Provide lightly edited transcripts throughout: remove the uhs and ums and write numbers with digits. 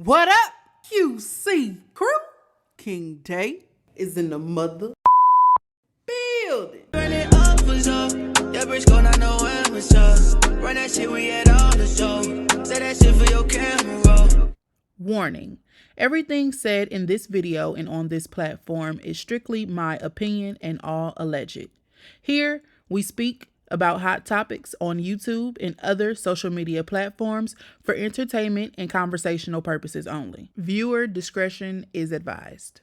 What up, QC crew? King Day is in the mother building. Burn it up for sure. JBRISKO, not know amateur. Run that shit, we at all the show. Say that shit for your camera. Warning. Everything said in this video and on this platform is strictly my opinion and all alleged. Here, we speak about hot topics on YouTube and other social media platforms for entertainment and conversational purposes only. Viewer discretion is advised.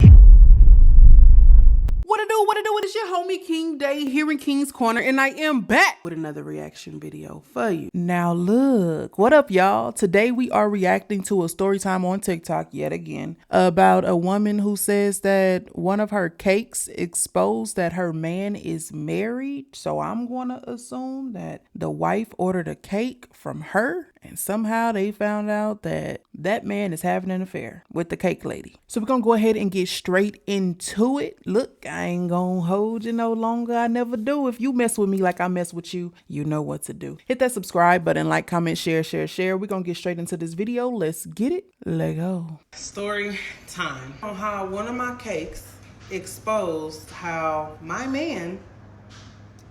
What it do? It is your homie King Day here in King's Corner, and I am back with another reaction video for you. Now look, what up y'all? Today we are reacting to a story time on TikTok yet again about a woman who says that one of her cakes exposed that her man is married. So I'm going to assume that the wife ordered a cake from her and somehow they found out that that man is having an affair with the cake lady. So we're going to go ahead and get straight into it. Look, I ain't going to hold you no longer. I never do. If you mess with me like I mess with you, you know what to do. Hit that subscribe button, like, comment, share. We're going to get straight into this video. Let's get it. Let go. Story time. On how one of my cakes exposed how my man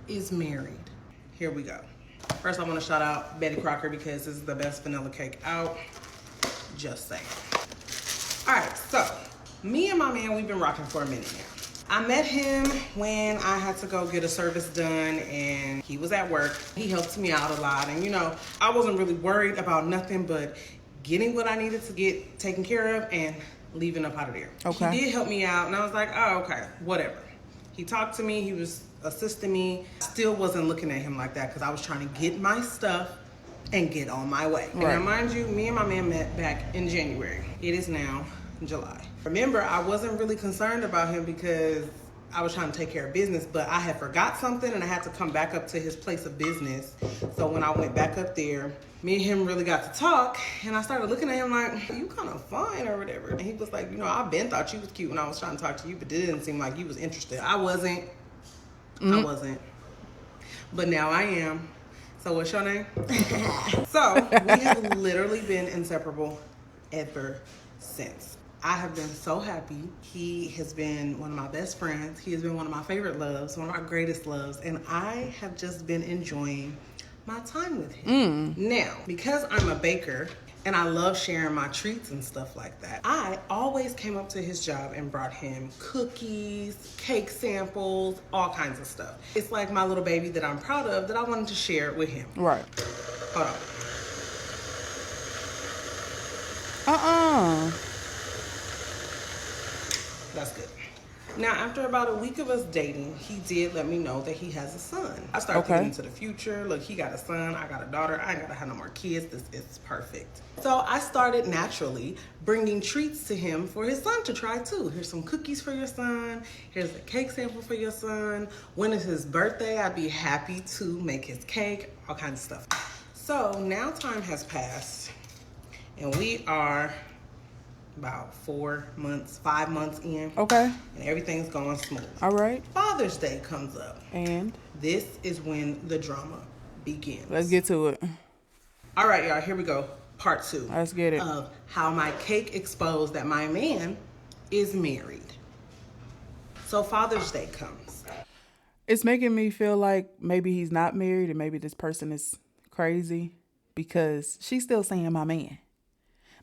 is married. Here we go. First, I want to shout out Betty Crocker because this is the best vanilla cake out. Just saying. All right, so me and my man, we've been rocking for a minute now. I met him when I had to go get a service done and he was at work. He helped me out a lot. And you know, I wasn't really worried about nothing but getting what I needed to get taken care of and leaving up out of there. Okay. He did help me out and I was like, oh, okay, whatever. He talked to me, he was assisting me. Still wasn't looking at him like that because I was trying to get my stuff and get on my way. Right. And now, mind you, me and my man met back in January. It is now July. Remember, I wasn't really concerned about him because I was trying to take care of business, but I had forgot something and I had to come back up to his place of business. So when I went back up there, me and him really got to talk and I started looking at him like, you kind of fine or whatever. And he was like, you know, I've been thought you was cute when I was trying to talk to you, but it didn't seem like you was interested. I wasn't. I wasn't. But now I am. So what's your name? So we have literally been inseparable ever since. I have been so happy. He has been one of my best friends. He has been one of my favorite loves, one of my greatest loves. And I have just been enjoying my time with him. Now, because I'm a baker and I love sharing my treats and stuff like that, I always came up to his job and brought him cookies, cake samples, all kinds of stuff. It's like my little baby that I'm proud of that I wanted to share with him. Right. Hold on. That's good. Now, after about a week of us dating, he did let me know that he has a son. I started thinking into the future. Look, he got a son, I got a daughter. I ain't gotta have no more kids. This is perfect. So I started naturally bringing treats to him for his son to try too. Here's some cookies for your son. Here's a cake sample for your son. When is his birthday? I'd be happy to make his cake, all kinds of stuff. So now time has passed and we are about 5 months in. Okay. And everything's going smooth. All right. Father's Day comes up. And? This is when the drama begins. Let's get to it. All right, y'all, here we go. Part 2. Let's get it. Of how my cake exposed that my man is married. So Father's Day comes. It's making me feel like maybe he's not married and maybe this person is crazy because she's still saying my man.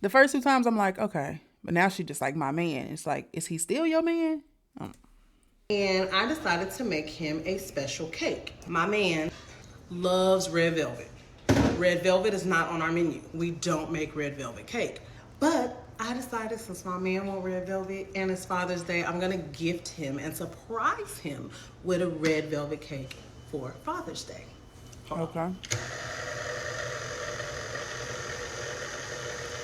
The first 2 times I'm like, okay. But now she just like my man. It's like, is he still your man? And I decided to make him a special cake. My man loves red velvet. Red velvet is not on our menu. We don't make red velvet cake. But I decided since my man wants red velvet and it's Father's Day, I'm gonna gift him and surprise him with a red velvet cake for Father's Day. Okay.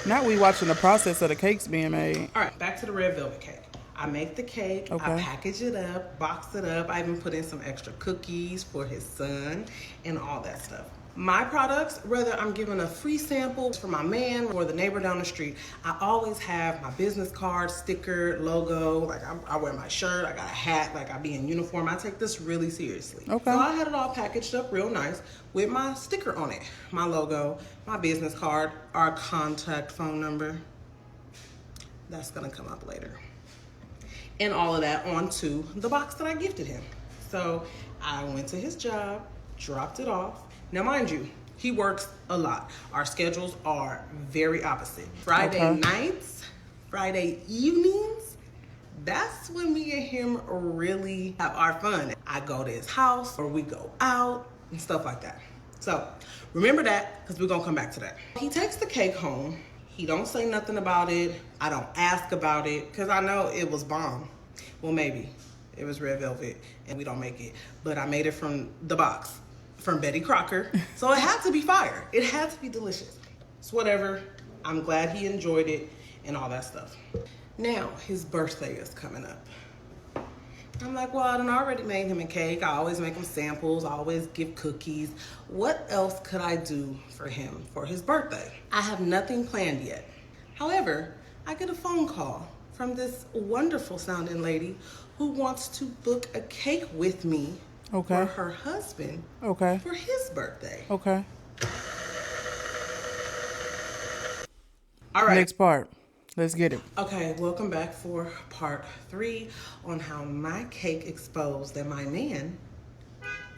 Now we watching the process of the cakes being made. All right, back to the red velvet cake. I make the cake, I package it up, box it up. I even put in some extra cookies for his son and all that stuff. My products, whether I'm giving a free sample for my man or the neighbor down the street, I always have my business card, sticker, logo. Like I wear my shirt, I got a hat, like I be in uniform. I take this really seriously. Okay. So I had it all packaged up real nice with my sticker on it, my logo, my business card, our contact phone number. That's gonna come up later. And all of that onto the box that I gifted him. So I went to his job, dropped it off. Now mind you, he works a lot. Our schedules are very opposite. Friday nights, Friday evenings, that's when me and him really have our fun. I go to his house or we go out and stuff like that. So remember that, because we're gonna come back to that. He takes the cake home. He don't say nothing about it. I don't ask about it because I know it was bomb. Well, maybe it was red velvet and we don't make it, but I made it from the box from Betty Crocker. So it had to be fire. It had to be delicious. It's whatever. I'm glad he enjoyed it and all that stuff. Now his birthday is coming up. I'm like, well, I done already made him a cake. I always make him samples. I always give cookies. What else could I do for him for his birthday? I have nothing planned yet. However, I get a phone call from this wonderful sounding lady who wants to book a cake with me for her husband for his birthday. Okay. All right. Next part. Let's get it. Okay, welcome back for part 3 on how my cake exposed that my man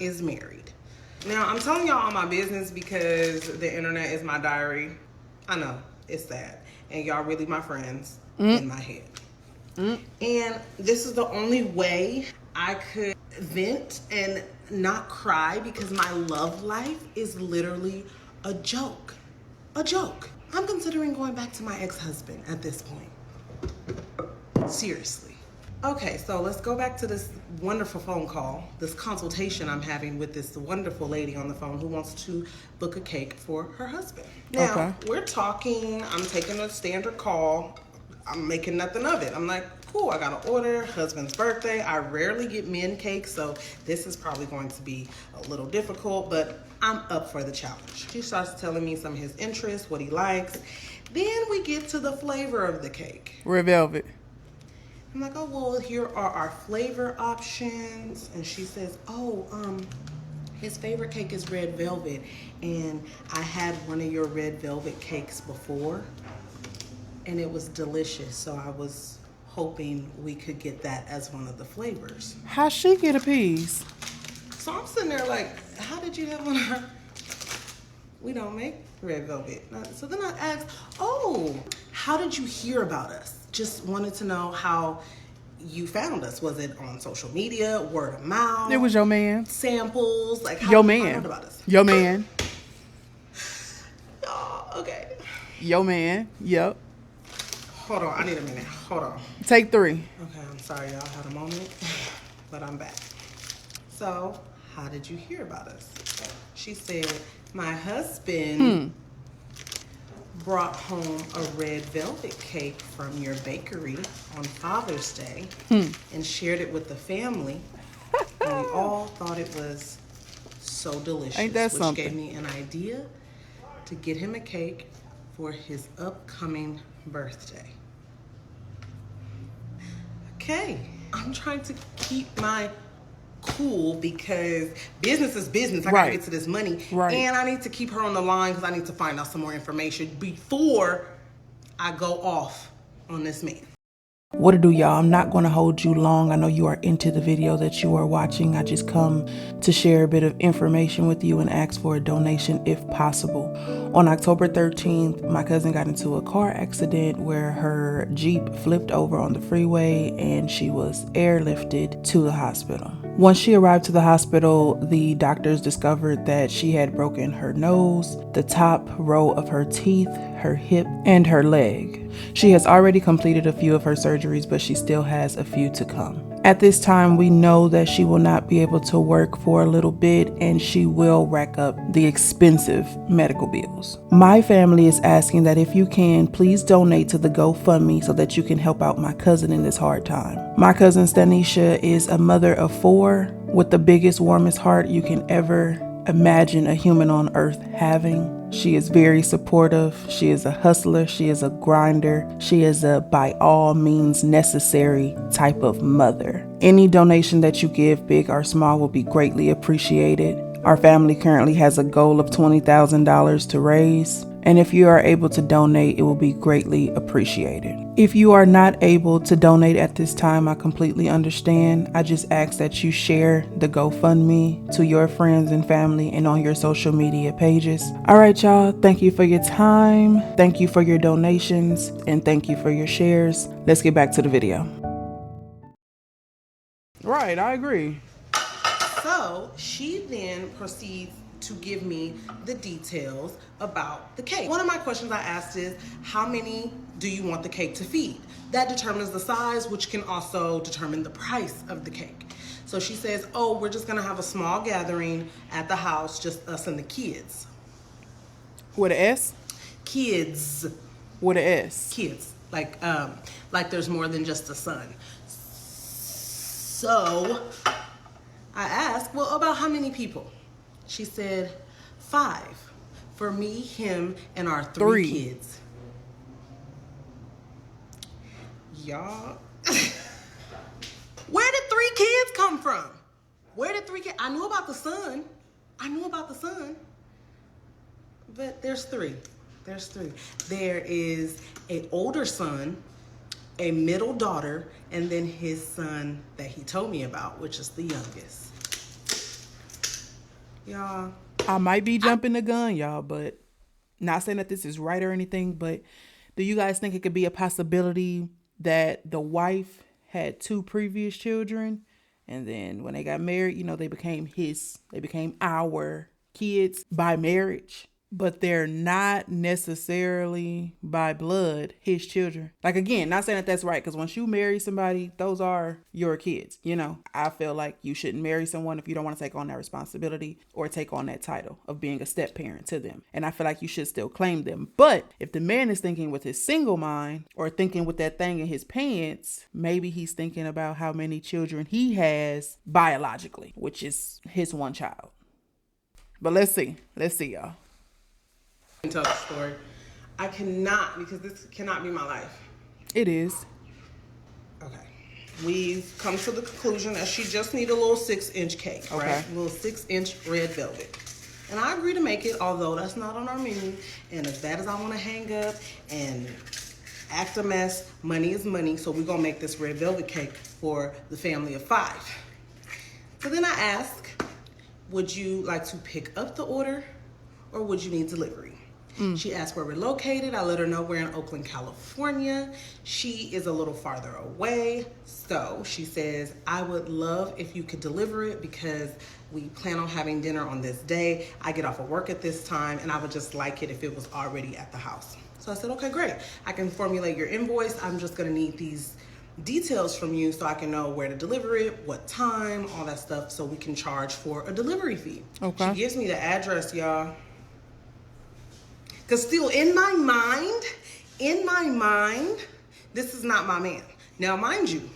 is married. Now, I'm telling y'all all my business because the internet is my diary. I know, it's sad. And y'all really my friends in my head. And this is the only way I could vent and not cry because my love life is literally a joke. A joke. I'm considering going back to my ex-husband at this point. Seriously. Okay, so let's go back to this wonderful phone call, this consultation I'm having with this wonderful lady on the phone who wants to book a cake for her husband. Now, we're talking, I'm taking a standard call. I'm making nothing of it. I'm like, cool, I got an order, husband's birthday. I rarely get men cakes, so this is probably going to be a little difficult, but I'm up for the challenge. She starts telling me some of his interests, what he likes. Then we get to the flavor of the cake. Red velvet. I'm like, oh, well, here are our flavor options. And she says, oh, his favorite cake is red velvet. And I had one of your red velvet cakes before, and it was delicious. So I was hoping we could get that as one of the flavors. How she get a piece? So I'm sitting there like, how did you have one of her? We don't make red velvet. So then I asked, oh, how did you hear about us? Just wanted to know how you found us. Was it on social media, word of mouth? It was your man. Samples, like how Your did you man. find out about us? Your man. Oh, okay. Your man. Yep. Hold on, I need a minute. Hold on. Take 3. Okay, I'm sorry y'all had a moment, but I'm back. So, how did you hear about us? She said, my husband brought home a red velvet cake from your bakery on Father's Day and shared it with the family. And we all thought it was so delicious. Ain't that which something? gave me an idea to get him a cake for his upcoming birthday. Okay, I'm trying to keep my cool because business is business. I gotta get to this money. And I need to keep her on the line because I need to find out some more information before I go off on this man. What to do, y'all? I'm not going to hold you long. I know you are into the video that you are watching. I just come to share a bit of information with you and ask for a donation if possible. On October 13th, my cousin got into a car accident where her Jeep flipped over on the freeway and she was airlifted to the hospital. Once she arrived to the hospital, the doctors discovered that she had broken her nose, the top row of her teeth, her hip, and her leg. She has already completed a few of her surgeries, but she still has a few to come. At this time, we know that she will not be able to work for a little bit and she will rack up the expensive medical bills. My family is asking that if you can, please donate to the GoFundMe so that you can help out my cousin in this hard time. My cousin Stanisha is a mother of 4 with the biggest, warmest heart you can ever imagine a human on earth having. She is very supportive. She is a hustler. She is a grinder. She is a by all means necessary type of mother. Any donation that you give, big or small, will be greatly appreciated. Our family currently has a goal of $20,000 to raise. And if you are able to donate, it will be greatly appreciated. If you are not able to donate at this time, I completely understand. I just ask that you share the GoFundMe to your friends and family and on your social media pages. All right, y'all. Thank you for your time. Thank you for your donations. And thank you for your shares. Let's get back to the video. Right, I agree. So she then proceeds to give me the details about the cake. One of my questions I asked is, how many do you want the cake to feed? That determines the size, which can also determine the price of the cake. So she says, oh, we're just gonna have a small gathering at the house, just us and the kids. With an S? Kids. With an S. Kids. Like there's more than just a son. So I asked, well, about how many people? She said 5 for me, him, and our 3 kids. Y'all, where did 3 kids come from? Where did 3 kids? I knew about the son. But there's 3. There is an older son, a middle daughter, and then his son that he told me about, which is the youngest. Y'all, I might be jumping the gun, y'all, but not saying that this is right or anything, but do you guys think it could be a possibility that the wife had 2 previous children, and then when they got married, you know, they became our kids by marriage, but they're not necessarily by blood his children? Like, again, not saying that that's right, because once you marry somebody, those are your kids. You know, I feel like you shouldn't marry someone if you don't want to take on that responsibility or take on that title of being a step parent to them. And I feel like you should still claim them. But if the man is thinking with his single mind or thinking with that thing in his pants, maybe he's thinking about how many children he has biologically, which is his one child. But let's see, y'all. Tell the story. I cannot, because this cannot be my life. It is. Okay. We've come to the conclusion that she just need a little 6-inch cake, right? A little 6-inch red velvet. And I agree to make it, although that's not on our menu. And as bad as I want to hang up and act a mess, money is money. So we're going to make this red velvet cake for the family of 5. So then I ask, would you like to pick up the order or would you need delivery? She asked where we're located. I let her know we're in Oakland, California. She is a little farther away. So she says, I would love if you could deliver it because we plan on having dinner on this day. I get off of work at this time and I would just like it if it was already at the house. So I said, okay, great. I can formulate your invoice. I'm just gonna need these details from you so I can know where to deliver it, what time, all that stuff, so we can charge for a delivery fee. Okay. She gives me the address, y'all. Because still in my mind, this is not my man. Now, mind you,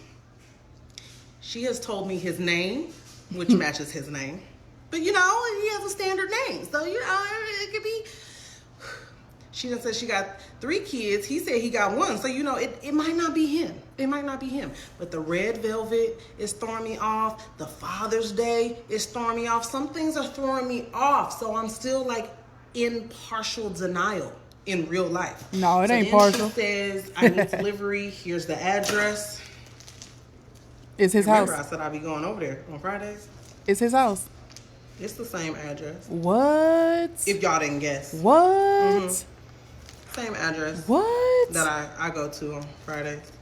she has told me his name, which matches his name. But, you know, he has a standard name. So, you know, it could be. She done said she got 3 kids. He said he got 1. So, you know, it might not be him. It might not be him. But the red velvet is throwing me off. The Father's Day is throwing me off. Some things are throwing me off. So I'm still like in partial denial in real life. No, it ain't partial. She says, I need delivery. Here's the address. It's his house. Remember, I said I'd be going over there on Fridays. It's his house. It's the same address. What? If y'all didn't guess. What? Same address. What? That I go to on Fridays.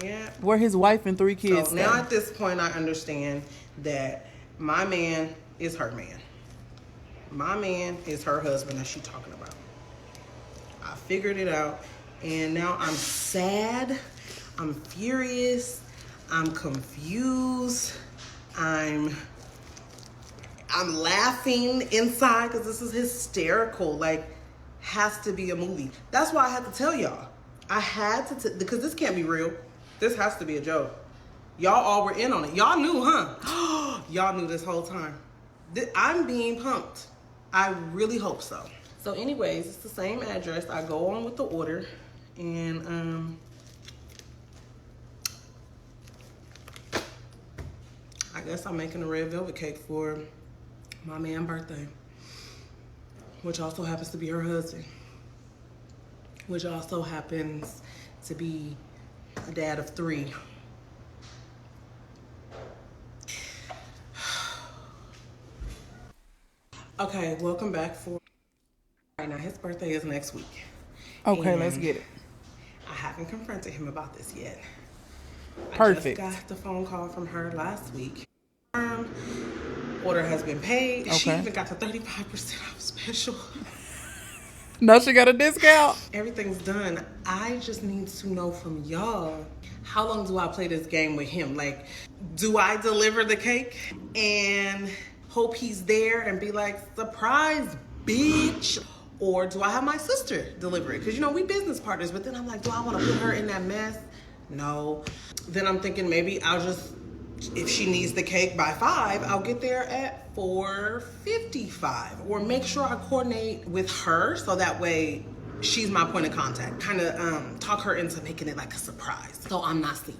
Yeah. Where his wife and 3 kids So now at this point, I understand that my man is her man. My man is her husband that she's talking about. I figured it out. And now I'm sad. I'm furious. I'm confused. I'm laughing inside because this is hysterical. Like, has to be a movie. That's why I had to tell y'all. I had to, because this can't be real. This has to be a joke. Y'all all were in on it. Y'all knew, huh? Y'all knew this whole time. I'm being pumped. I really hope so. So anyways, it's the same address. I go on with the order and I guess I'm making a red velvet cake for my man's birthday, which also happens to be her husband. which also happens to be a dad of 3. Okay, welcome back for right now. His birthday is next week. Okay, let's And get it. I haven't confronted him about this yet. Perfect. I just got the phone call from her last week. Order has been paid. She Okay. even got the 35% off special. No, she got a discount. Everything's done. I just need to know from y'all, how long do I play this game with him? Like, do I deliver the cake and hope he's there and be like, surprise, bitch? Or do I have my sister deliver it? Because, you know, we business partners, but then I'm like, do I want to put her in that mess? No. Then I'm thinking maybe I'll just, if she needs the cake by 5, I'll get there at 4:55. Or make sure I coordinate with her so that way she's my point of contact. Kind of talk her into making it like a surprise so I'm not seen.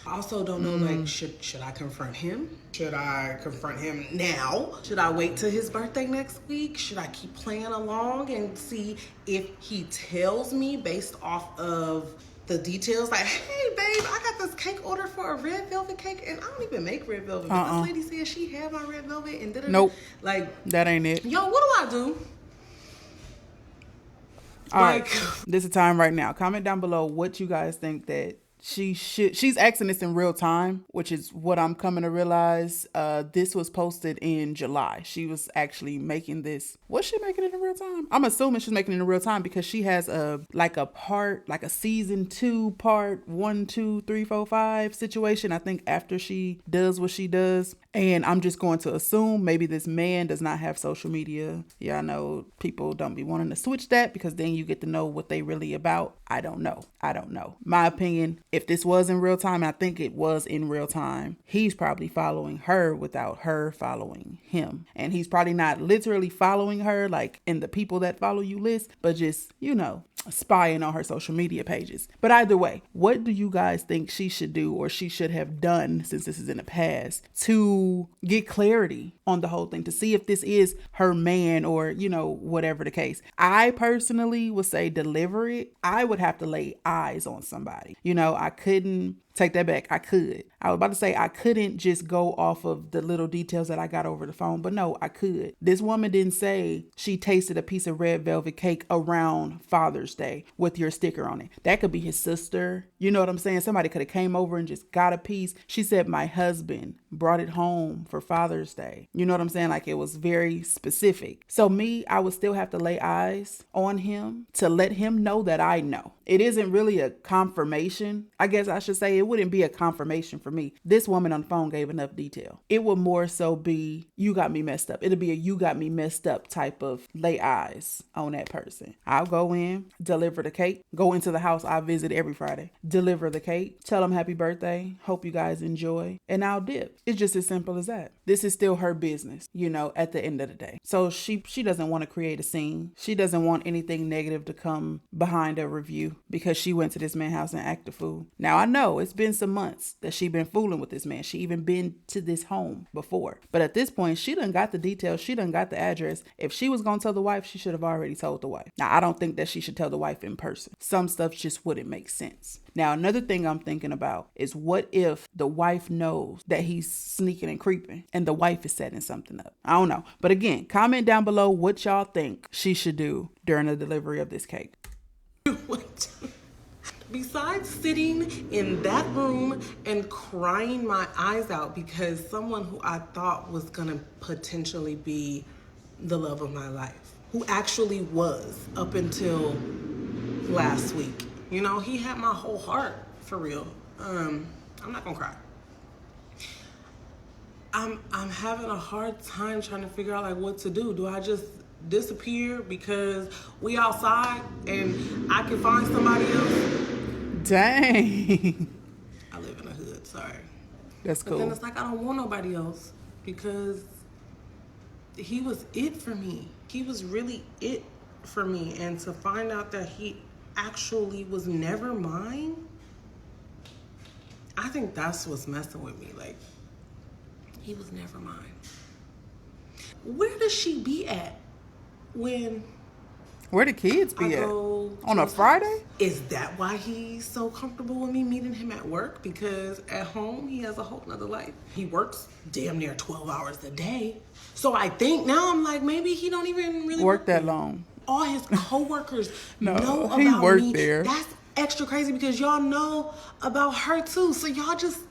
I also don't know, like, should I confront him? Should I confront him now? Should I wait till his birthday next week? Should I keep playing along and see if he tells me based off of the details? Like, hey, babe, I got this cake order for a red velvet cake, and I don't even make red velvet. But this lady said she had my red velvet and did it. Nope. Like, That ain't it. yo, what do? All right. This is time right now. Comment down below what you guys think that she's asking this in real time, which is what I'm coming to realize. This was posted in July. She was actually making this. Was she making it in real time? I'm assuming she's making it in real time because she has a season 2 part 1, 2, 3, 4, 5 situation. I think after she does what she does. And I'm just going to assume maybe this man does not have social media. Yeah, I know people don't be wanting to switch that because then you get to know what they really about. I don't know. My opinion, if this was in real time, I think it was in real time, he's probably following her without her following him. And he's probably not literally following her like in the people that follow you list, but just, you know, spying on her social media pages. But either way, what do you guys think she should do or she should have done, since this is in the past, to get clarity on the whole thing, to see if this is her man or, you know, whatever the case? I personally would say deliver it. I would have to lay eyes on somebody. You know, I couldn't take that back. I was about to say I couldn't just go off of the little details that I got over the phone, but no, I could. This woman didn't say she tasted a piece of red velvet cake around Father's Day with your sticker on it. That could be his sister. You know what I'm saying? Somebody could have came over and just got a piece. She said my husband brought it home for Father's Day. You know what I'm saying? Like, it was very specific. So me, I would still have to lay eyes on him to let him know that I know. It isn't really a confirmation. I guess I should say it wouldn't be a confirmation for me. This woman on the phone gave enough detail. It would more so be, you got me messed up. It'll be a you got me messed up type of lay eyes on that person. I'll go in, deliver the cake, go into the house I visit every Friday, deliver the cake, tell them happy birthday, hope you guys enjoy, and I'll dip. It's just as simple as that. This is still her business, you know, at the end of the day. So she doesn't want to create a scene. She doesn't want anything negative to come behind a review because she went to this man's house and acted a fool. Now, I know it's been some months that she been fooling with this man. She even been to this home before. But at this point, she done got the details. She done got the address. If she was going to tell the wife, she should have already told the wife. Now, I don't think that she should tell the wife in person. Some stuff just wouldn't make sense. Now, another thing I'm thinking about is, what if the wife knows that he's sneaking and creeping and the wife is setting something up? I don't know. But again, comment down below what y'all think she should do during the delivery of this cake. Besides sitting in that room and crying my eyes out because someone who I thought was gonna potentially be the love of my life, who actually was up until last week. You know, he had my whole heart, for real. I'm not gonna cry. I'm having a hard time trying to figure out like what to do. Do I just disappear because we outside and I can find somebody else? Dang. I live in a hood, sorry. That's cool. But then it's like I don't want nobody else because he was it for me. He was really it for me. And to find out that he actually was never mine, I think that's what's messing with me. Like, he was never mine. Where does she be at when Where the kids be at? go On to a his Friday? house. Is that why he's so comfortable with me meeting him at work? Because at home, he has a whole nother life. He works damn near 12 hours a day. So I think now I'm like, maybe he don't even really Work that long. All his coworkers No, know he about worked me. there. That's extra crazy because y'all know about her too. So y'all just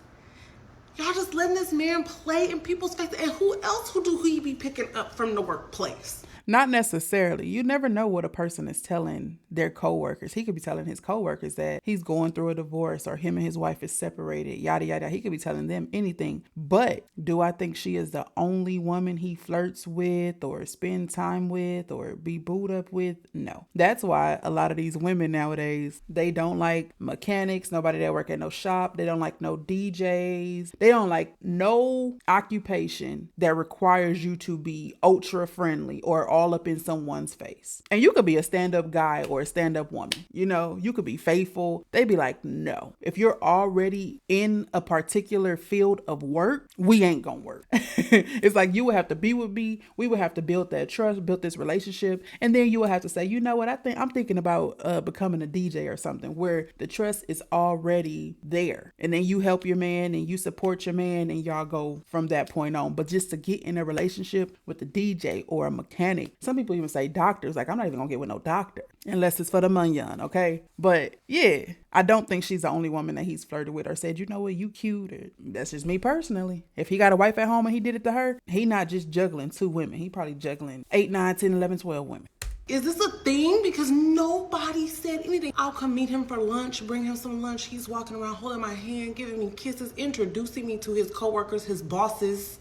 letting this man play in people's face. And who else do he be picking up from the workplace? Not necessarily. You never know what a person is telling their coworkers. He could be telling his coworkers that he's going through a divorce or him and his wife is separated, yada, yada. He could be telling them anything. But do I think she is the only woman he flirts with or spend time with or be booed up with? No. That's why a lot of these women nowadays, they don't like mechanics, nobody that work at no shop. They don't like no DJs. They don't like no occupation that requires you to be ultra friendly or all up in someone's face. And you could be a stand-up guy or a stand-up woman. You know, you could be faithful. They'd be like, no. If you're already in a particular field of work, we ain't gonna work. It's like you would have to be with me. We would have to build that trust, build this relationship. And then you would have to say, you know what, I'm thinking about becoming a DJ or something where the trust is already there. And then you help your man and you support your man and y'all go from that point on. But just to get in a relationship with a DJ or a mechanic, some people even say doctors, like I'm not even gonna get with no doctor unless it's for the money, okay? But yeah, I don't think she's the only woman that he's flirted with or said, you know what, you cute. Or, that's just me personally. If he got a wife at home and he did it to her, he not just juggling 2 women. He probably juggling 8, 9, 10, 11, 12 women. Is this a thing? Because nobody said anything. I'll come meet him for lunch, bring him some lunch. He's walking around holding my hand, giving me kisses, introducing me to his coworkers, his bosses,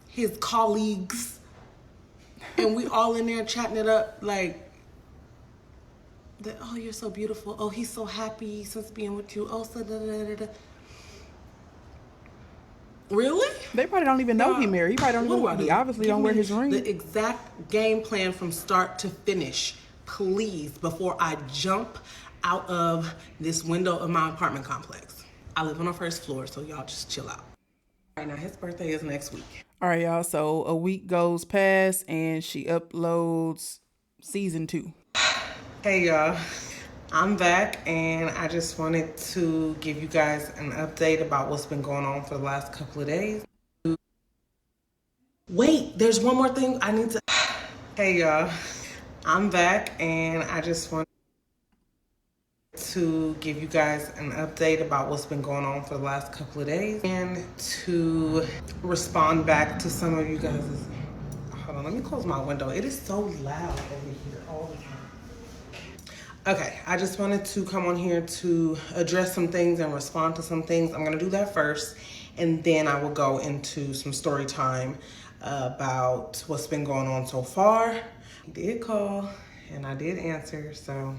his colleagues. And we all in there chatting it up like, oh, you're so beautiful. Oh, he's so happy since being with you. Oh, so da-da-da-da. Really? They probably don't even know he married. He probably don't even know. He obviously don't wear his ring. The exact game plan from start to finish, please, before I jump out of this window of my apartment complex. I live on the first floor, so y'all just chill out. All right, now his birthday is next week. All right, y'all. So a week goes past and she uploads season 2. Hey, y'all. I'm back and I just wanted to give you guys an update about what's been going on for the last couple of days. Wait, there's one more thing I need to... Hey, y'all. I'm back and I just want to give you guys an update about what's been going on for the last couple of days and to respond back to some of you guys. Hold on, let me close my window. It is so loud over here all the time. Okay, I just wanted to come on here to address some things and respond to some things. I'm gonna do that first, and then I will go into some story time about what's been going on so far. He did call, and I did answer, so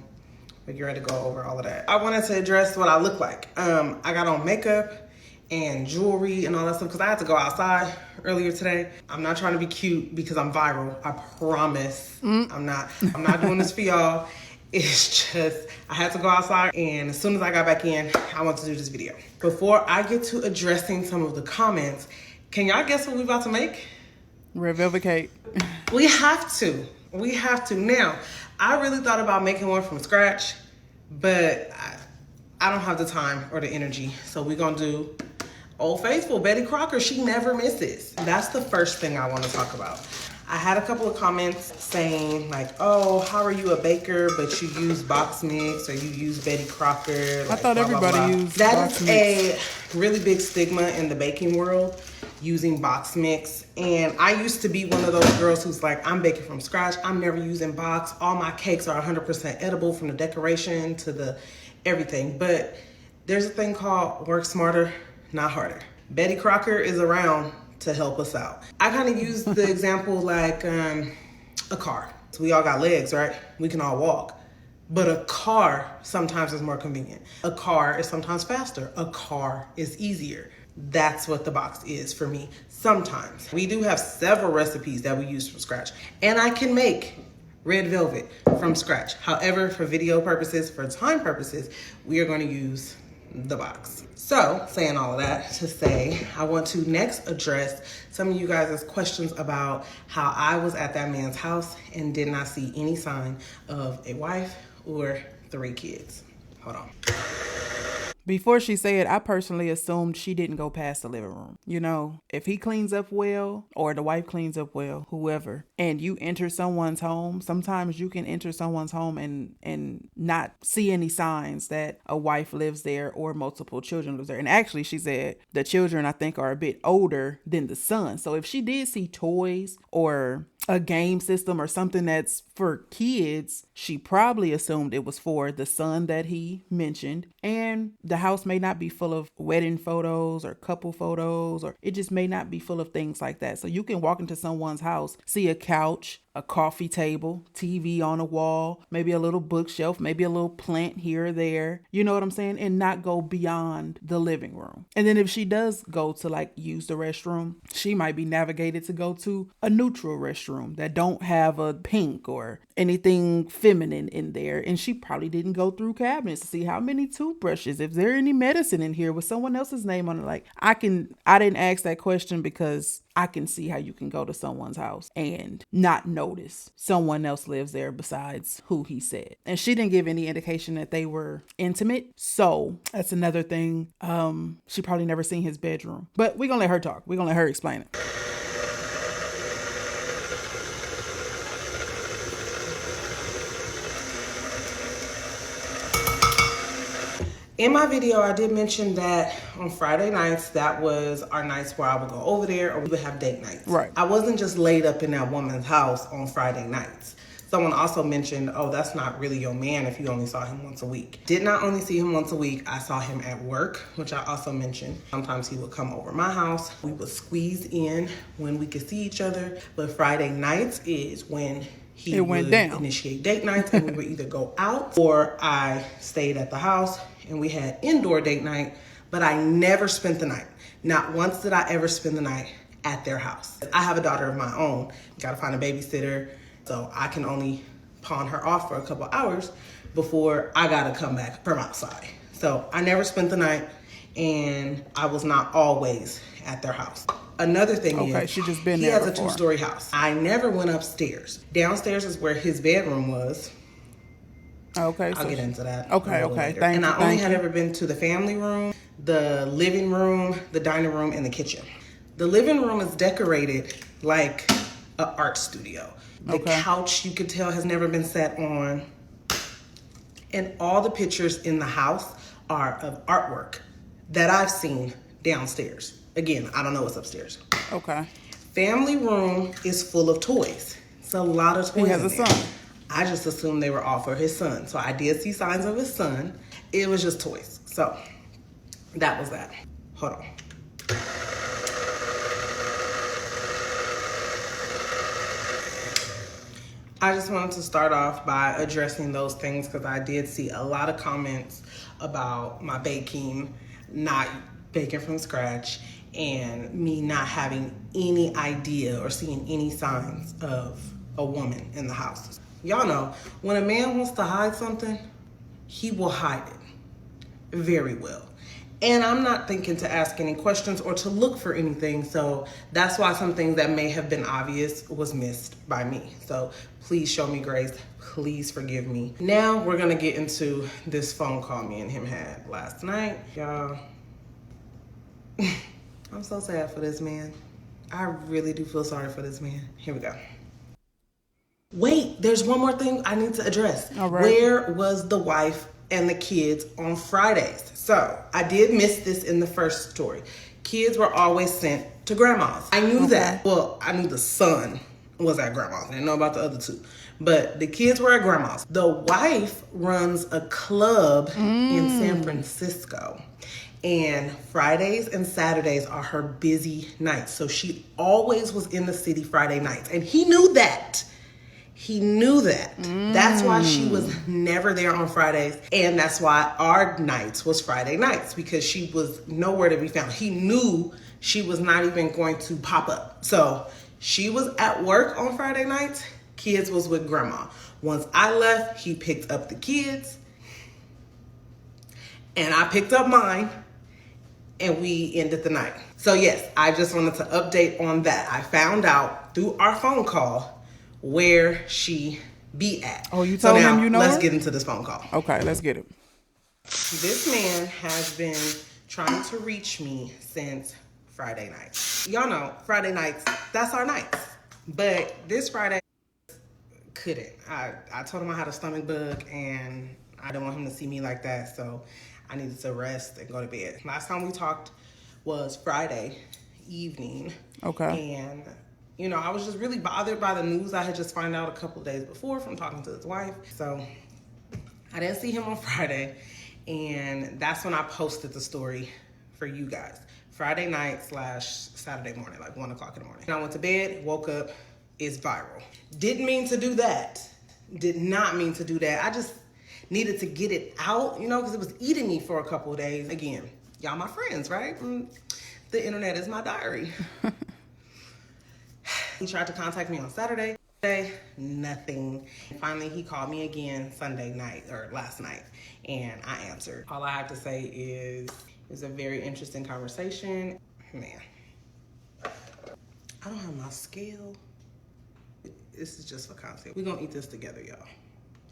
we're getting ready to go over all of that. I wanted to address what I look like. I got on makeup and jewelry and all that stuff because I had to go outside earlier today. I'm not trying to be cute because I'm viral. I promise. I'm not doing this for y'all. It's just, I had to go outside, and as soon as I got back in, I want to do this video. Before I get to addressing some of the comments, can y'all guess what we're about to make? Red velvet cake. We have to. We have to. Now, I really thought about making one from scratch, but I don't have the time or the energy. So we're gonna do Old Faithful, Betty Crocker, she never misses. That's the first thing I want to talk about. I had a couple of comments saying like, oh, how are you a baker, but you use box mix or you use Betty Crocker? Like, I thought everybody used that box is mix. A really big stigma in the baking world, using box mix. And I used to be one of those girls who's like, I'm baking from scratch. I'm never using box. All my cakes are 100% edible, from the decoration to the everything. But there's a thing called work smarter, not harder. Betty Crocker is around to help us out. I kind of use the example like a car. So we all got legs, right? We can all walk. But a car sometimes is more convenient. A car is sometimes faster. A car is easier. That's what the box is for me sometimes. We do have several recipes that we use from scratch. And I can make red velvet from scratch. However, for video purposes, for time purposes, we are going to use the box. So, saying all of that to say, I want to next address some of you guys' questions about how I was at that man's house and did not see any sign of a wife or 3 kids. Hold on. Before she said, I personally assumed she didn't go past the living room. You know, if he cleans up well or the wife cleans up well, whoever, and you enter someone's home, sometimes you can enter someone's home and not see any signs that a wife lives there or multiple children lives there. And actually, she said the children, I think, are a bit older than the son. So if she did see toys or a game system or something that's for kids, she probably assumed it was for the son that he mentioned. And the house may not be full of wedding photos or couple photos, or it just may not be full of things like that. So you can walk into someone's house, see a couch, a coffee table, TV on a wall, maybe a little bookshelf, maybe a little plant here or there, you know what I'm saying? And not go beyond the living room. And then if she does go to like use the restroom, she might be navigated to go to a neutral restroom that don't have a pink or anything feminine in there. And she probably didn't go through cabinets to see how many toothbrushes, if there any medicine in here with someone else's name on it. Like I didn't ask that question because I can see how you can go to someone's house and not notice someone else lives there besides who he said. And she didn't give any indication that they were intimate. So that's another thing. She probably never seen his bedroom, but we're gonna let her talk. We're gonna let her explain it. In my video, I did mention that on Friday nights, that was our nights where I would go over there or we would have date nights. Right. I wasn't just laid up in that woman's house on Friday nights. Someone also mentioned, oh, that's not really your man if you only saw him once a week. Did not only see him once a week, I saw him at work, which I also mentioned. Sometimes he would come over my house. We would squeeze in when we could see each other. But Friday nights is when he would initiate date nights and we would either go out or I stayed at the house and we had indoor date night, but I never spent the night. Not once did I ever spend the night at their house. I have a daughter of my own. Gotta find a babysitter, so I can only pawn her off for a couple hours before I gotta come back from outside. So I never spent the night and I was not always at their house. Another thing is, she just been he there has before. a 2-story house. I never went upstairs. Downstairs is where his bedroom was. Okay. I'll get into that. Okay. Later. And I only had ever been to the family room, the living room, the dining room, and the kitchen. The living room is decorated like an art studio. The couch, you could tell, has never been sat on. And all the pictures in the house are of artwork that I've seen downstairs. Again, I don't know what's upstairs. Okay. Family room is full of toys. It's a lot of toys. He has a son. I just assumed they were all for his son. So I did see signs of his son. It was just toys. So that was that. Hold on. I just wanted to start off by addressing those things because I did see a lot of comments about my baking, not baking from scratch, and me not having any idea or seeing any signs of a woman in the house. Y'all know, when a man wants to hide something, he will hide it very well. And I'm not thinking to ask any questions or to look for anything, so that's why some things that may have been obvious was missed by me. So please show me grace, please forgive me. Now we're gonna get into this phone call me and him had last night. Y'all, I'm so sad for this man. I really do feel sorry for this man. Here we go. Wait, there's one more thing I need to address. All right. Where was the wife and the kids on Fridays? So I did miss this in the first story. Kids were always sent to grandma's. I knew that. Well, I knew the son was at grandma's. I didn't know about the other two. But the kids were at grandma's. The wife runs a club in San Francisco. And Fridays and Saturdays are her busy nights. So she always was in the city Friday nights. And he knew that. He knew that. That's why she was never there on Fridays. And that's why our nights was Friday nights, because she was nowhere to be found. He knew she was not even going to pop up. So she was at work on Friday nights. Kids was with grandma. Once I left, he picked up the kids. And I picked up mine and we ended the night. So yes, I just wanted to update on that. I found out through our phone call where she be at. Oh, you told him you know let's her? get into this phone call. Okay, let's get it. This man has been trying to reach me since Friday night. Y'all know, Friday nights, that's our nights. But this Friday, couldn't. I told him I had a stomach bug and I didn't want him to see me like that, so I needed to rest and go to bed. Last time we talked was Friday evening. Okay. And, you know, I was just really bothered by the news I had just found out a couple of days before from talking to his wife. So I didn't see him on Friday. And that's when I posted the story for you guys. Friday night / Saturday morning, like 1 o'clock in the morning. And I went to bed, woke up, it's viral. Didn't mean to do that. Did not mean to do that. I just needed to get it out, you know, because it was eating me for a couple of days. Again, y'all my friends, right? The internet is my diary. He tried to contact me on Saturday. Nothing. Finally, he called me again Sunday night, or last night, and I answered. All I have to say is it was a very interesting conversation. Man, I don't have my scale. This is just for content. We're gonna eat this together, y'all.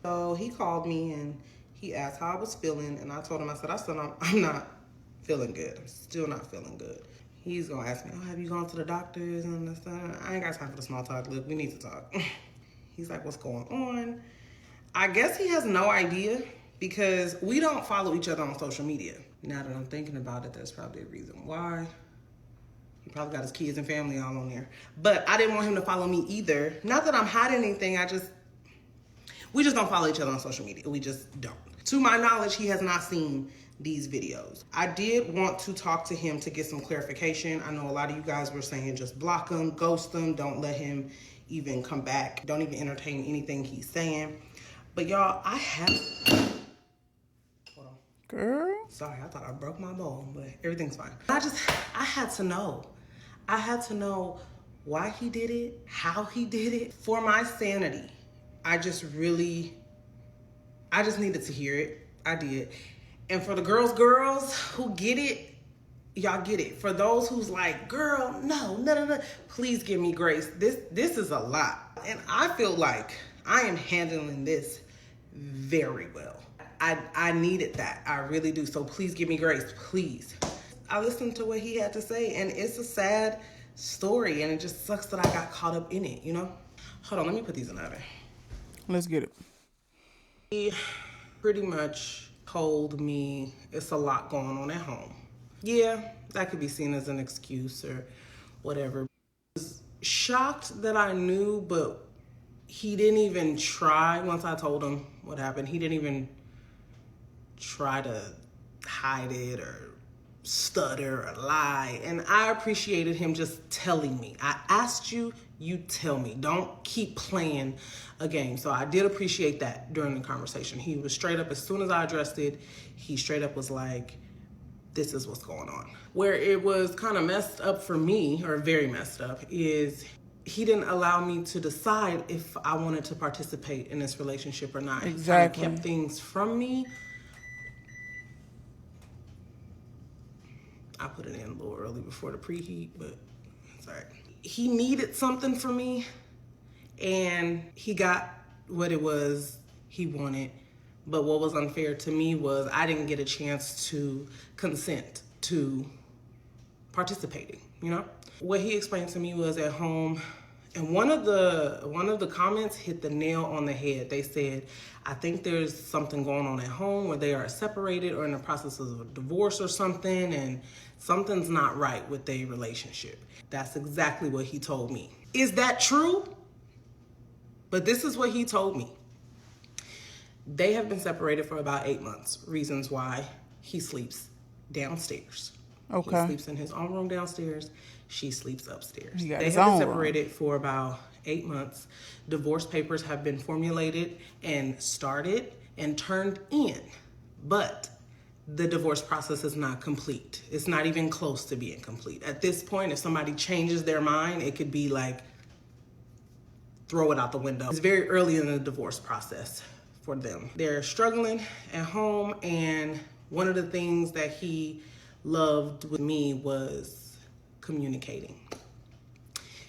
So he called me and he asked how I was feeling, and I told him, I'm not feeling good. I'm still not feeling good. He's gonna ask me, oh, have you gone to the doctors and this stuff? I ain't got time for the small talk. Look, we need to talk. He's like, what's going on? I guess he has no idea because we don't follow each other on social media. Now that I'm thinking about it, there's probably a reason why. He probably got his kids and family all on there. But I didn't want him to follow me either. Not that I'm hiding anything, we just don't follow each other on social media. We just don't. To my knowledge, he has not seen these videos. I did want to talk to him to get some clarification. I know a lot of you guys were saying just block him, ghost him, don't let him even come back. Don't even entertain anything he's saying. But y'all, hold on. Girl. Sorry, I thought I broke my bowl, but everything's fine. I had to know. I had to know why he did it, how he did it, for my sanity. I just needed to hear it. I did. And for the girls who get it, y'all get it. For those who's like, girl, no, please give me grace. This is a lot. And I feel like I am handling this very well. I needed that. I really do. So please give me grace, please. I listened to what he had to say, and it's a sad story, and it just sucks that I got caught up in it, you know? Hold on, let me put these in the oven. Let's get it. He pretty much told me it's a lot going on at home. Yeah, that could be seen as an excuse or whatever. I was shocked that I knew, but he didn't even try. Once I told him what happened, he didn't even try to hide it or stutter or lie. And I appreciated him just telling me. I asked you, you tell me. Don't keep playing a game. So I did appreciate that during the conversation. He was straight up, as soon as I addressed it, he straight up was like, this is what's going on. Where it was kind of messed up for me, or very messed up, is he didn't allow me to decide if I wanted to participate in this relationship or not. Exactly. He kept things from me. I put it in a little early before the preheat, but it's all right. He needed something from me, and he got what it was he wanted. But what was unfair to me was I didn't get a chance to consent to participating, you know? What he explained to me was at home, and one of the comments hit the nail on the head. They said, I think there's something going on at home where they are separated or in the process of a divorce or something, and something's not right with their relationship. That's exactly what he told me. Is that true? But this is what he told me. They have been separated for about 8 months. Reasons why: he sleeps downstairs. Okay. He sleeps in his own room downstairs. She sleeps upstairs. He got They his have been own separated for about 8 months. Divorce papers have been formulated and started and turned in. But the divorce process is not complete. It's not even close to being complete. At this point, if somebody changes their mind, it could be like, throw it out the window. It's very early in the divorce process for them. They're struggling at home, and One of the things that he loved with me was communicating.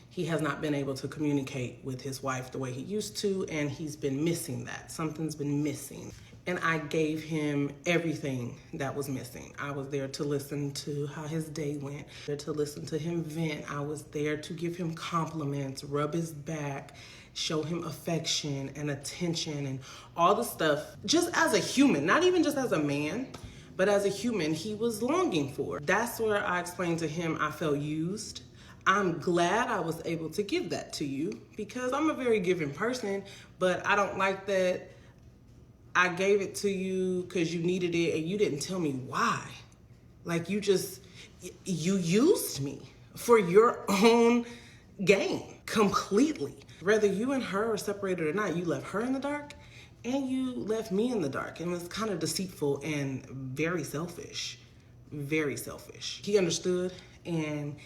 He has not been able to communicate with his wife the way he used to, and he's been missing that. Something's been missing. And I gave him everything that was missing. I was there to listen to how his day went, there to listen to him vent. I was there to give him compliments, rub his back, show him affection and attention and all the stuff. Just as a human, not even just as a man, but as a human, he was longing for. That's where I explained to him I felt used. I'm glad I was able to give that to you because I'm a very giving person, but I don't like that I gave it to you because you needed it and you didn't tell me why. Like you used me for your own gain completely. Whether you and her are separated or not, you left her in the dark and you left me in the dark. And it was kind of deceitful and very selfish, very selfish. He understood and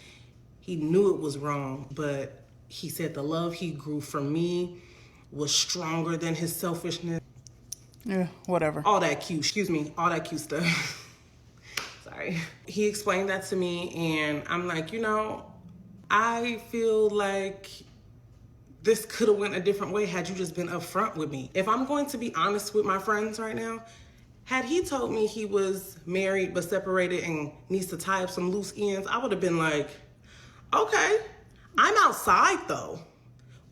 he knew it was wrong, but he said the love he grew from me was stronger than his selfishness. Yeah, whatever. All that cute stuff. Sorry. He explained that to me and I'm like, I feel like this could have went a different way had you just been upfront with me. If I'm going to be honest with my friends right now, had he told me he was married but separated and needs to tie up some loose ends, I would have been like, okay, I'm outside though.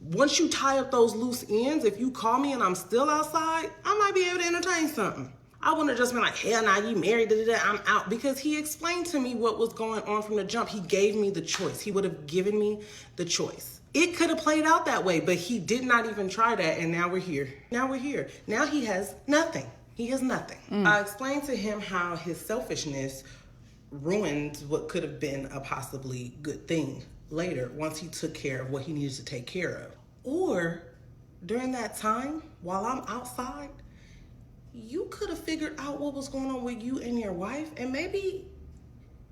Once you tie up those loose ends, if you call me and I'm still outside, I might be able to entertain something. I wouldn't have just been like, hell nah, you married, I'm out. Because he explained to me what was going on from the jump. He gave me the choice. He would have given me the choice. It could have played out that way, but he did not even try that, and now we're here. Now he has nothing. He has nothing. I explained to him how his selfishness ruined what could have been a possibly good thing later once he took care of what he needed to take care of. Or during that time, while I'm outside, you could have figured out what was going on with you and your wife, and maybe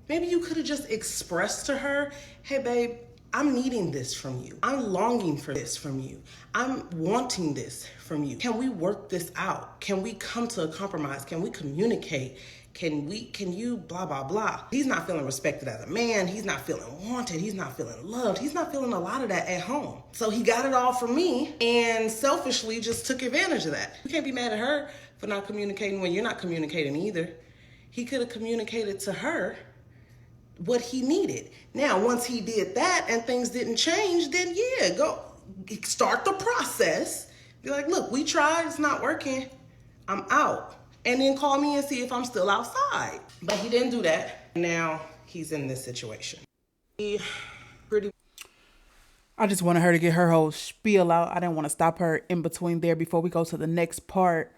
you could have just expressed to her, hey babe, I'm needing this from you. I'm longing for this from you. I'm wanting this from you. Can we work this out? Can we come to a compromise? Can we communicate? Can you blah, blah, blah. He's not feeling respected as a man. He's not feeling wanted. He's not feeling loved. He's not feeling a lot of that at home. So he got it all from me and selfishly just took advantage of that. You can't be mad at her for not communicating when you're not communicating either. He could have communicated to her what he needed. Now, once he did that and things didn't change, then yeah, go start the process. Be like, look, we tried, it's not working. I'm out. And then call me and see if I'm still outside. But he didn't do that. Now he's in this situation. I just wanted her to get her whole spiel out. I didn't want to stop her in between there before we go to the next part.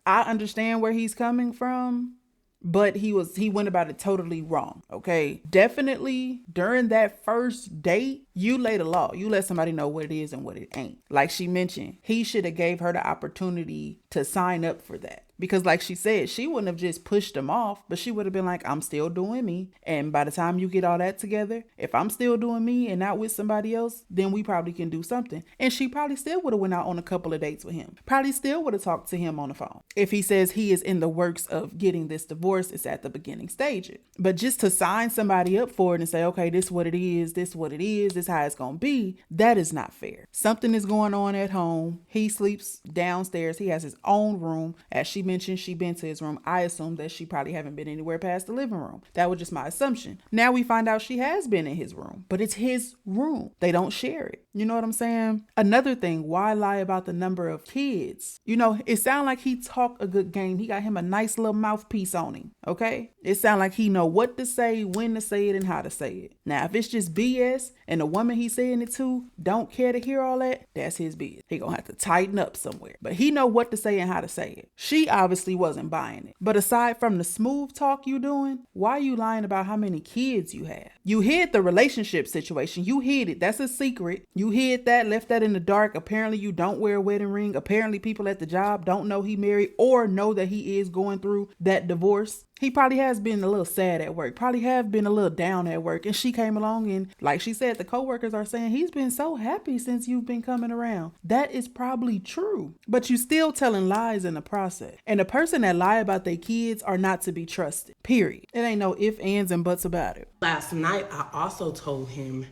I understand where he's coming from, but he went about it totally wrong. Okay. Definitely during that first date, you lay the law. You let somebody know what it is and what it ain't. Like she mentioned, he should have gave her the opportunity to sign up for that. Because like she said, she wouldn't have just pushed him off, but she would have been like, I'm still doing me. And by the time you get all that together, if I'm still doing me and not with somebody else, then we probably can do something. And she probably still would have went out on a couple of dates with him. Probably still would have talked to him on the phone. If he says he is in the works of getting this divorce, it's at the beginning stages. But just to sign somebody up for it and say, okay, this is what it is, this is how it's going to be, that is not fair. Something is going on at home. He sleeps downstairs. He has his own room. As she mentioned, she been to his room. I assume that she probably haven't been anywhere past the living room. That was just my assumption. Now we find out she has been in his room, but it's his room. They don't share it. You know what I'm saying? Another thing, why lie about the number of kids? You know, it sounds like he talked a good game. He got him a nice little mouthpiece on him. Okay. It sounds like he know what to say, when to say it, and how to say it. Now, if it's just BS and the woman he's saying it to don't care to hear all that, that's his business. He gonna have to tighten up somewhere. But he know what to say and how to say it. She obviously wasn't buying it. But aside from the smooth talk you doing, why are you lying about how many kids you have? You hid the relationship situation. You hid it. That's a secret. You hid that, left that in the dark. Apparently you don't wear a wedding ring. Apparently people at the job don't know he married or know that he is going through that divorce. He probably has been a little sad at work, probably have been a little down at work. And she came along and like she said, the coworkers are saying he's been so happy since you've been coming around. That is probably true, but you still telling lies in the process. And the person that lie about their kids are not to be trusted, period. It ain't no ifs, ands, and buts about it. Last night, I also told him,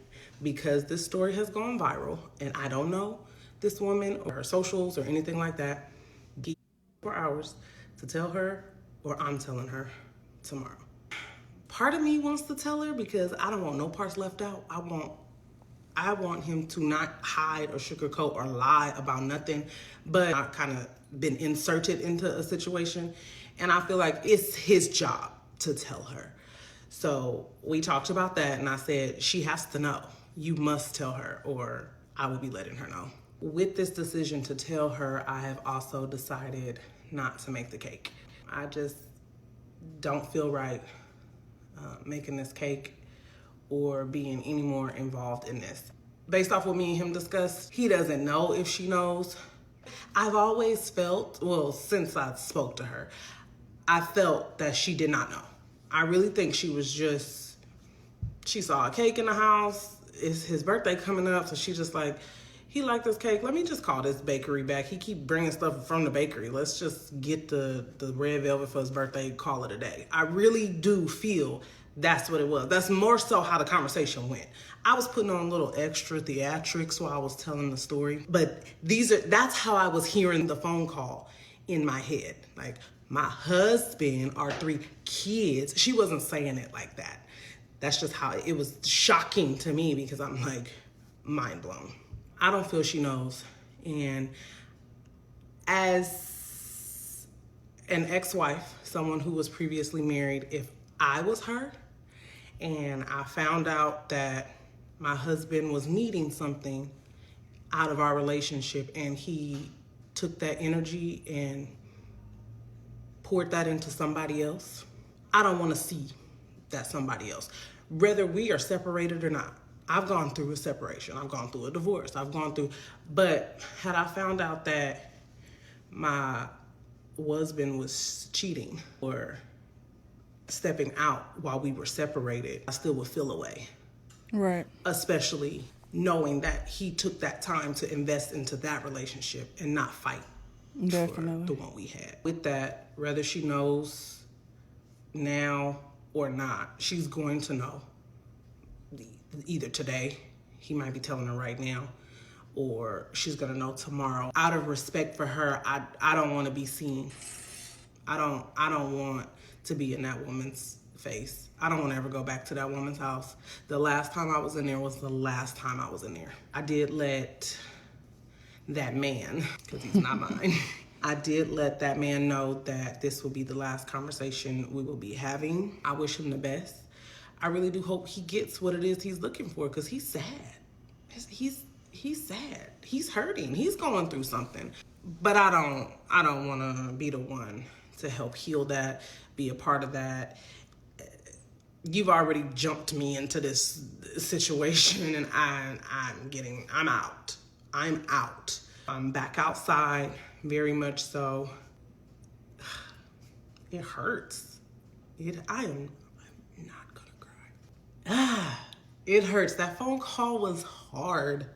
because this story has gone viral and I don't know this woman or her socials or anything like that, give 4 hours to tell her, or I'm telling her tomorrow. Part of me wants to tell her because I don't want no parts left out. I want him to not hide or sugarcoat or lie about nothing, but I've kind of been inserted into a situation and I feel like it's his job to tell her. So we talked about that and I said, she has to know. You must tell her or I will be letting her know. With this decision to tell her, I have also decided not to make the cake. I just don't feel right making this cake or being any more involved in this. Based off what me and him discussed, he doesn't know if she knows. I've always felt, well, since I spoke to her, I felt that she did not know. I really think she was just, she saw a cake in the house. It's his birthday coming up, so she just like, he liked this cake. Let me just call this bakery back. He keep bringing stuff from the bakery. Let's just get the red velvet for his birthday, call it a day. I really do feel that's what it was. That's more so how the conversation went. I was putting on a little extra theatrics while I was telling the story, but that's how I was hearing the phone call in my head. Like, my husband, our 3 kids. She wasn't saying it like that. That's just how it was shocking to me because I'm like, mind blown. I don't feel she knows. And as an ex-wife, someone who was previously married, if I was her and I found out that my husband was needing something out of our relationship and he took that energy and poured that into somebody else, I don't want to see that somebody else, whether we are separated or not. I've gone through a separation. I've gone through a divorce. But had I found out that my husband was cheating or stepping out while we were separated, I still would feel away. Right. Especially knowing that he took that time to invest into that relationship and not fight Definitely. for the one we had. With that, whether she knows now or not, she's going to know. Either today, he might be telling her right now, or she's gonna know tomorrow. Out of respect for her, I don't want to be seen. I don't want to be in that woman's face. I don't want to ever go back to that woman's house. The last time I was in there was the last time I was in there. I did let that man, because he's not mine, I did let that man know that this will be the last conversation we will be having. I wish him the best. I really do hope he gets what it is he's looking for, because he's sad. He's sad. He's hurting. He's going through something. But I don't want to be the one to help heal that, be a part of that. You've already jumped me into this situation, and I'm out. I'm out. I'm back outside, very much so. It hurts. I'm not gonna cry. It hurts. That phone call was hard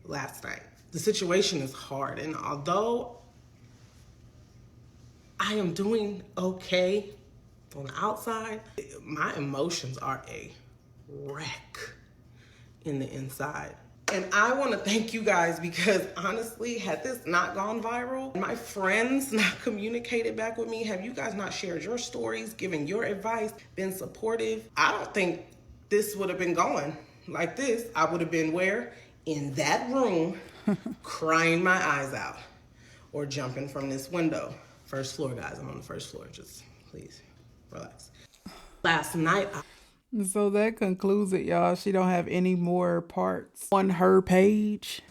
last night. The situation is hard, and although I am doing okay on the outside, my emotions are a wreck in the inside. And I want to thank you guys, because honestly, had this not gone viral, my friends not communicated back with me, have you guys not shared your stories, given your advice, been supportive, I don't think this would have been going like this. I would have been where? In that room, crying my eyes out, or jumping from this window. First floor, guys. I'm on the first floor. Just please relax. Last night, So that concludes it, y'all. She don't have any more parts on her page.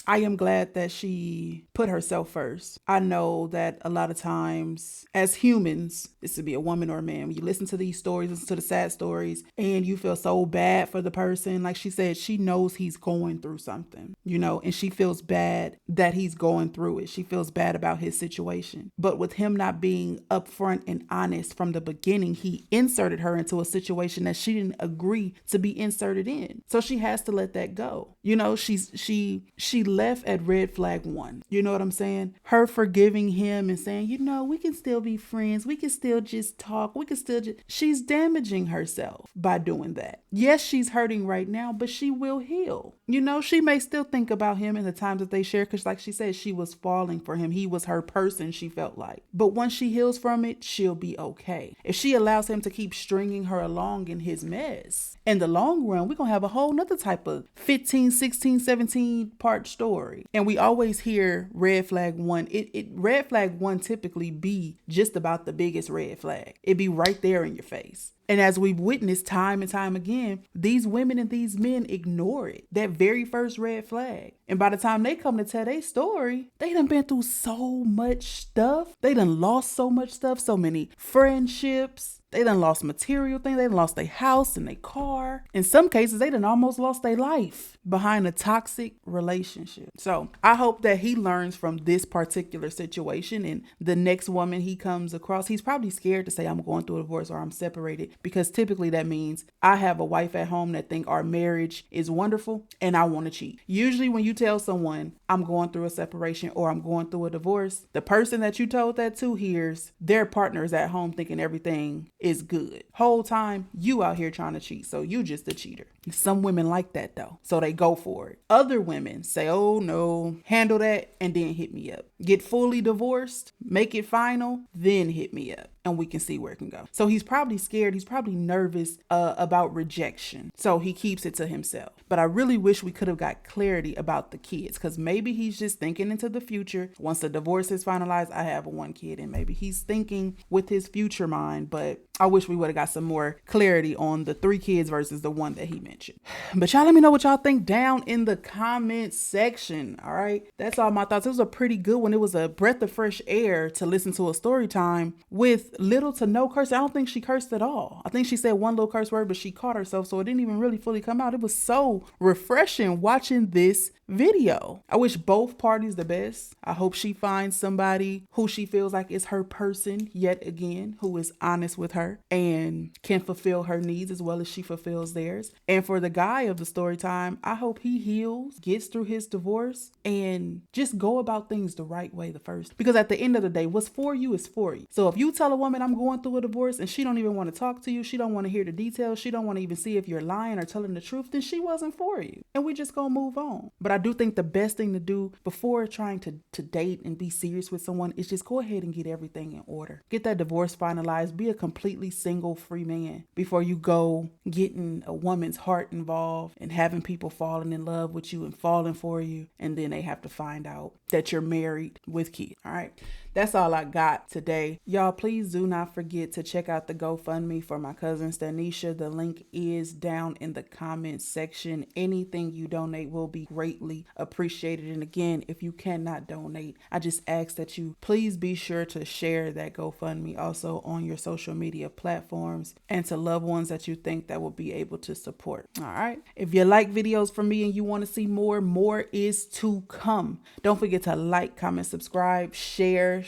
I am glad that she put herself first. I know that a lot of times as humans, this would be a woman or a man, when you listen to these stories, listen to the sad stories, and you feel so bad for the person. Like she said, she knows he's going through something, you know, and she feels bad that he's going through it. She feels bad about his situation. But with him not being upfront and honest from the beginning, he inserted her into a situation that she didn't agree to be inserted in. So she has to let that go. You know, she left at red flag 1. You know what I'm saying? Her forgiving him and saying, you know, we can still be friends. We can still just talk. We can still just... She's damaging herself by doing that. Yes, she's hurting right now, but she will heal. You know, she may still think about him in the times that they share, because like she said, she was falling for him. He was her person, she felt like. But once she heals from it, she'll be okay. If she allows him to keep stringing her along in his mess, in the long run, we're going to have a whole nother type of 15, 16, 17 part story. And we always hear red flag 1. Red flag 1 typically be just about the biggest red flag. It be right there in your face. And as we've witnessed time and time again, these women and these men ignore it. That very first red flag. And by the time they come to tell their story, they done been through so much stuff. They done lost so much stuff, so many friendships. They done lost material things. They done lost their house and their car. In some cases, they done almost lost their life behind a toxic relationship. So I hope that he learns from this particular situation, and the next woman he comes across, he's probably scared to say, I'm going through a divorce or I'm separated, because typically that means I have a wife at home that think our marriage is wonderful and I want to cheat. Usually when you tell someone I'm going through a separation or I'm going through a divorce, the person that you told that to hears their partners at home thinking everything is good. Whole time you out here trying to cheat, so you just a cheater. Some women like that though, so they go for it. Other women say, oh no, handle that and then hit me up. Get fully divorced, make it final, then hit me up, and we can see where it can go. So he's probably scared. He's probably nervous about rejection. So he keeps it to himself. But I really wish we could have got clarity about the kids, because maybe he's just thinking into the future. Once the divorce is finalized, I have 1 kid, and maybe he's thinking with his future mind. But I wish we would have got some more clarity on the 3 kids versus the 1 that he mentioned. But y'all let me know what y'all think down in the comment section. All right. That's all my thoughts. It was a pretty good one. It was a breath of fresh air to listen to a story time with little to no curse. I don't think she cursed at all. I think she said 1 little curse word, but she caught herself, so it didn't even really fully come out. It was so refreshing watching this video. I wish both parties the best. I hope she finds somebody who she feels like is her person yet again, who is honest with her and can fulfill her needs as well as she fulfills theirs. And for the guy of the story time, I hope he heals, gets through his divorce, and just go about things the right way the first. Because at the end of the day, what's for you is for you. So if you tell a woman I'm going through a divorce and she don't even want to talk to you, she don't want to hear the details, she don't want to even see if you're lying or telling the truth, then she wasn't for you. And we just gonna move on. But I do think the best thing to do before trying to date and be serious with someone is just go ahead and get everything in order. Get that divorce finalized. Be a completely single, free man before you go getting a woman's heart involved and having people falling in love with you and falling for you. And then they have to find out that you're married with kids. All right. That's all I got today. Y'all, please do not forget to check out the GoFundMe for my cousin Stanisha. The link is down in the comments section. Anything you donate will be greatly appreciated. And again, if you cannot donate, I just ask that you please be sure to share that GoFundMe also on your social media platforms and to loved ones that you think that will be able to support. All right. If you like videos from me and you want to see more is to come. Don't forget to like, comment, subscribe, share,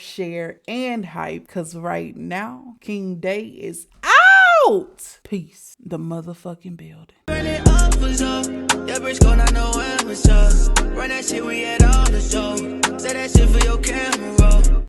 and hype, because right now King Day is out. Peace. The motherfucking building. Run it up for sure. JBRISKO, not know when it's up. Run that shit, we had all the show. Say that shit for your camera roll.